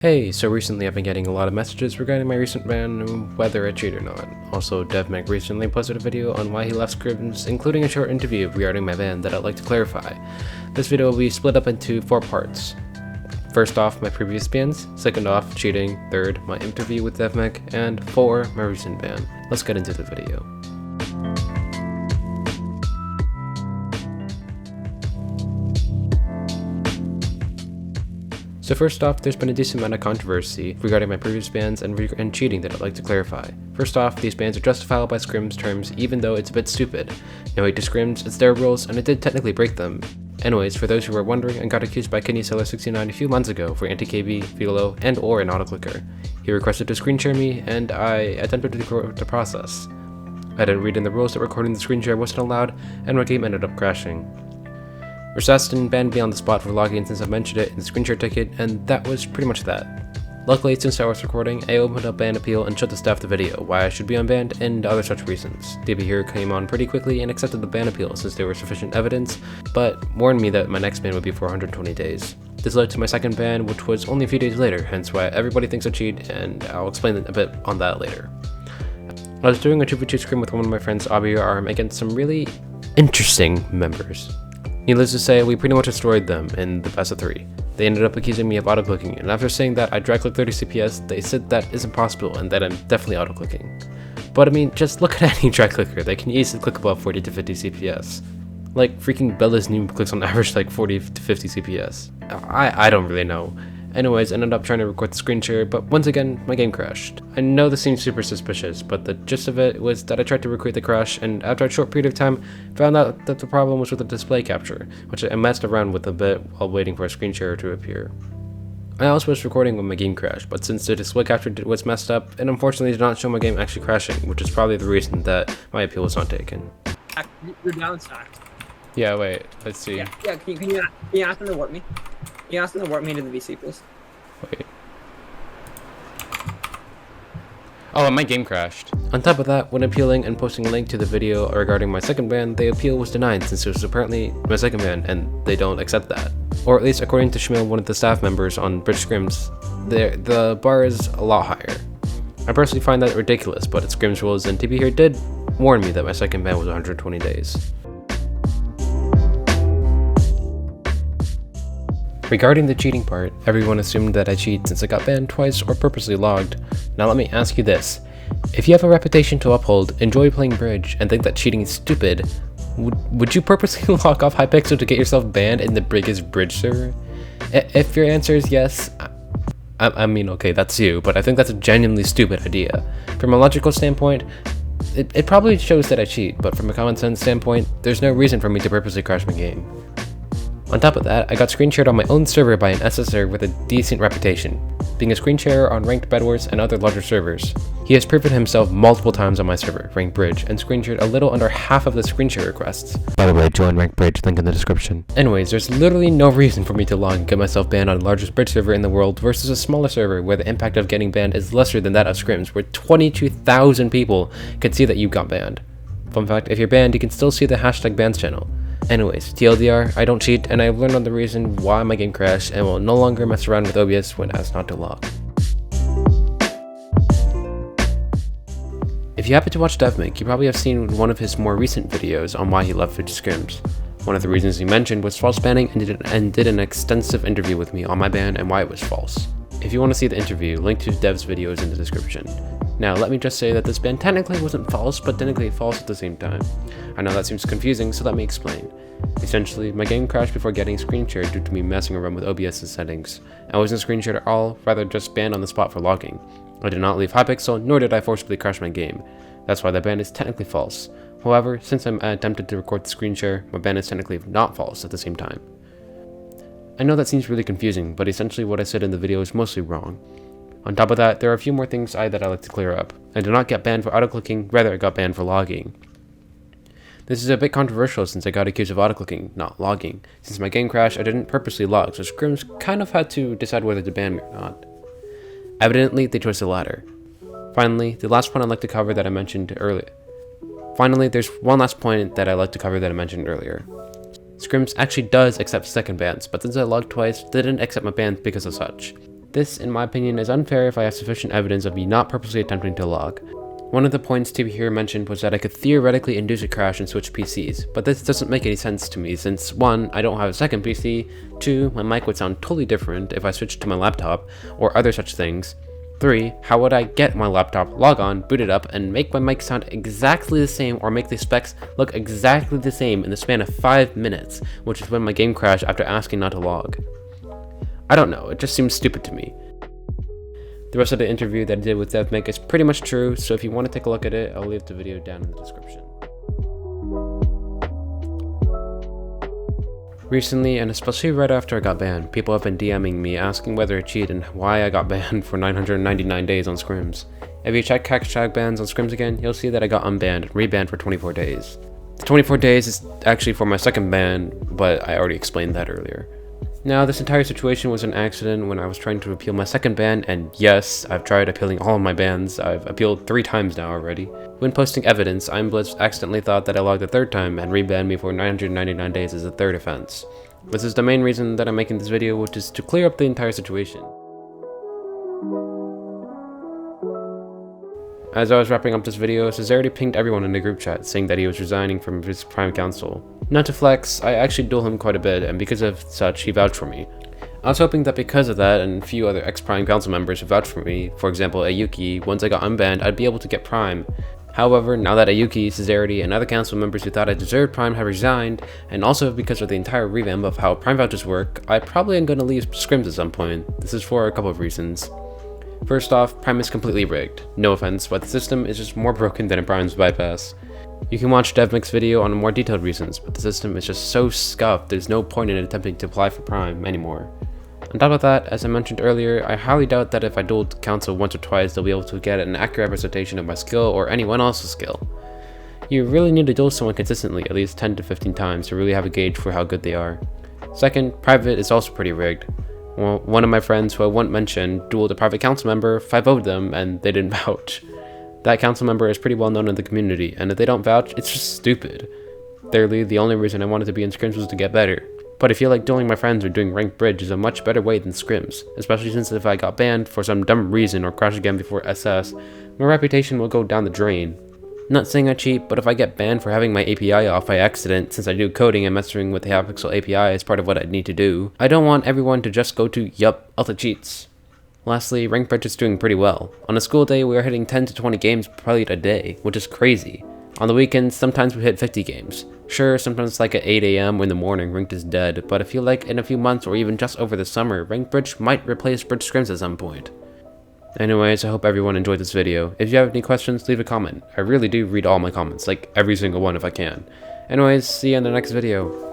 Hey, so recently I've been getting a lot of messages regarding my recent ban and whether I cheat or not. Also, DevMeg recently posted a video on why he left Scrims, including a short interview regarding my ban that I'd like to clarify. This video will be split up into 4 parts. First off, my previous bans, second off, cheating, third, my interview with DevMeg, and 4, my recent ban. Let's get into the video. So first off, there's been a decent amount of controversy regarding my previous bans and cheating that I'd like to clarify. First off, these bans are justifiable by Scrims terms even though it's a bit stupid. No hate to Scrims, it's their rules and I did technically break them. Anyways, for those who were wondering, I got accused by KidneySeller69 a few months ago for anti-KB, Velo, and or an autoclicker. He requested to screen share me and I attempted to record the process. I didn't read in the rules that recording the screen share wasn't allowed and my game ended up crashing. Resastin banned me on the spot for logging since I mentioned it in the screen share ticket, and that was pretty much that. Luckily, since I was recording, I opened up ban appeal and showed the staff the video, why I should be unbanned, and other such reasons. DB here came on pretty quickly and accepted the ban appeal since there was sufficient evidence, but warned me that my next ban would be for 120 days. This led to my second ban, which was only a few days later, hence why everybody thinks I cheat, and I'll explain a bit on that later. I was doing a 2v2 scrim with one of my friends, Abi Arm, against some really interesting members. Needless to say, we pretty much destroyed them in the best of 3. They ended up accusing me of auto-clicking, and after saying that I drag click 30 CPS, they said that isn't possible and that I'm definitely auto-clicking. But I mean, just look at any drag clicker, they can easily click above 40 to 50 CPS. Like, freaking Bella's new clicks on average like 40 to 50 CPS. I don't really know. Anyways, I ended up trying to record the screen share, but once again, my game crashed. I know this seems super suspicious, but the gist of it was that I tried to recreate the crash, and after a short period of time, found out that the problem was with the display capture, which I messed around with a bit while waiting for a screen share to appear. I also was recording when my game crashed, but since the display capture was messed up, it unfortunately did not show my game actually crashing, which is probably the reason that my appeal was not taken. You're down stacked. Yeah, wait, let's see. Yeah. Can you ask them to warp me? Can you ask them to warp me to the VC, please? Wait. Oh, my game crashed. On top of that, when appealing and posting a link to the video regarding my second ban, the appeal was denied since it was apparently my second ban and they don't accept that. Or at least according to Shmil, one of the staff members on Bridge Scrims, the bar is a lot higher. I personally find that ridiculous, but it's Scrims rules and TB here did warn me that my second ban was 120 days. Regarding the cheating part, everyone assumed that I cheat since I got banned twice or purposely logged. Now let me ask you this. If you have a reputation to uphold, enjoy playing bridge, and think that cheating is stupid, would you purposely log off Hypixel to get yourself banned in the biggest bridge server? If your answer is yes, I mean okay, that's you, but I think that's a genuinely stupid idea. From a logical standpoint, it probably shows that I cheat, but from a common sense standpoint, there's no reason for me to purposely crash my game. On top of that, I got screen shared on my own server by an SSR with a decent reputation, being a screen sharer on ranked Bed Wars and other larger servers. He has proven himself multiple times on my server, ranked Bridge, and screen shared a little under half of the screen share requests. By the way, join ranked Bridge, link in the description. Anyways, there's literally no reason for me to log and get myself banned on the largest Bridge server in the world versus a smaller server where the impact of getting banned is lesser than that of Scrims, where 22,000 people can see that you got banned. Fun fact, if you're banned, you can still see the hashtag bans channel. Anyways, TLDR, I don't cheat, and I've learned on the reason why my game crashed and will no longer mess around with OBS when asked not to log. If you happen to watch DevMig, you probably have seen one of his more recent videos on why he left Scrims. One of the reasons he mentioned was false banning and did an extensive interview with me on my ban and why it was false. If you want to see the interview, link to Dev's video is in the description. Now, let me just say that this ban technically wasn't false, but technically false at the same time. I know that seems confusing, so let me explain. Essentially, my game crashed before getting screen shared due to me messing around with OBS's settings. I wasn't screen shared at all, rather just banned on the spot for logging. I did not leave Hypixel, nor did I forcibly crash my game. That's why the ban is technically false. However, since I attempted to record the screen share, my ban is technically not false at the same time. I know that seems really confusing, but essentially what I said in the video is mostly wrong. On top of that, there are a few more things that I like to clear up. I did not get banned for auto-clicking, rather I got banned for logging. This is a bit controversial since I got accused of auto-clicking, not logging. Since my game crashed, I didn't purposely log, so Scrims kind of had to decide whether to ban me or not. Evidently, they chose the latter. Finally, the last point I'd like to cover that I mentioned earlier. There's one last point that I'd like to cover that I mentioned earlier. Scrims actually does accept second bans, but since I logged twice, they didn't accept my bans because of such. This, in my opinion, is unfair if I have sufficient evidence of me not purposely attempting to log. One of the points to be here mentioned was that I could theoretically induce a crash and switch PCs, but this doesn't make any sense to me since 1. I don't have a second PC, 2. My mic would sound totally different if I switched to my laptop, or other such things. 3. How would I get my laptop, log on, boot it up, and make my mic sound exactly the same or make the specs look exactly the same in the span of 5 minutes, which is when my game crashed after asking not to log? I don't know, it just seems stupid to me. The rest of the interview that I did with DevMake is pretty much true, so if you want to take a look at it, I'll leave the video down in the description. Recently, and especially right after I got banned, people have been DMing me asking whether I cheated and why I got banned for 999 days on Scrims. If you check hashtag bans on Scrims again, you'll see that I got unbanned and rebanned for 24 days. The 24 days is actually for my second ban, but I already explained that earlier. Now, this entire situation was an accident when I was trying to appeal my second ban, and yes, I've tried appealing all of my bans. I've appealed 3 times now already. When posting evidence, ImBlitz accidentally thought that I logged the 3rd time and rebanned me for 999 days as a 3rd offense. This is the main reason that I'm making this video, which is to clear up the entire situation. As I was wrapping up this video, Sincerity pinged everyone in the group chat saying that he was resigning from his Prime Council. Not to flex, I actually duel him quite a bit, and because of such, he vouched for me. I was hoping that because of that, and a few other ex-Prime Council members who vouched for me, for example Ayuki, once I got unbanned, I'd be able to get Prime. However, now that Ayuki, Sincerity, and other council members who thought I deserved Prime have resigned, and also because of the entire revamp of how Prime vouchers work, I probably am going to leave Scrims at some point. This is for a couple of reasons. First off, Prime is completely rigged. No offense, but the system is just more broken than a Prime's bypass. You can watch DevMake's video on more detailed reasons, but the system is just so scuffed there's no point in attempting to apply for Prime anymore. On top of that, as I mentioned earlier, I highly doubt that if I dueled Council once or twice they'll be able to get an accurate representation of my skill or anyone else's skill. You really need to duel someone consistently at least 10 to 15 times to really have a gauge for how good they are. Second, private is also pretty rigged. Well, one of my friends who I won't mention dueled a private council member, 5-0'd them, and they didn't vouch. That council member is pretty well known in the community, and if they don't vouch, it's just stupid. Thirdly, the only reason I wanted to be in Scrims was to get better. But I feel like dueling my friends or doing ranked bridge is a much better way than Scrims, especially since if I got banned for some dumb reason or crash again before SS, my reputation will go down the drain. Not saying I cheat, but if I get banned for having my API off by accident, since I do coding and messing with the Hypixel API as part of what I need to do, I don't want everyone to just go to, yup, Eltik cheats. Lastly, ranked bridge is doing pretty well. On a school day, we are hitting 10 to 20 games probably a day, which is crazy. On the weekends, sometimes we hit 50 games. Sure, sometimes like at 8 AM or in the morning, ranked is dead, but I feel like in a few months or even just over the summer, ranked bridge might replace bridge scrims at some point. Anyways, I hope everyone enjoyed this video. If you have any questions, leave a comment. I really do read all my comments, like every single one if I can. Anyways, see you in the next video.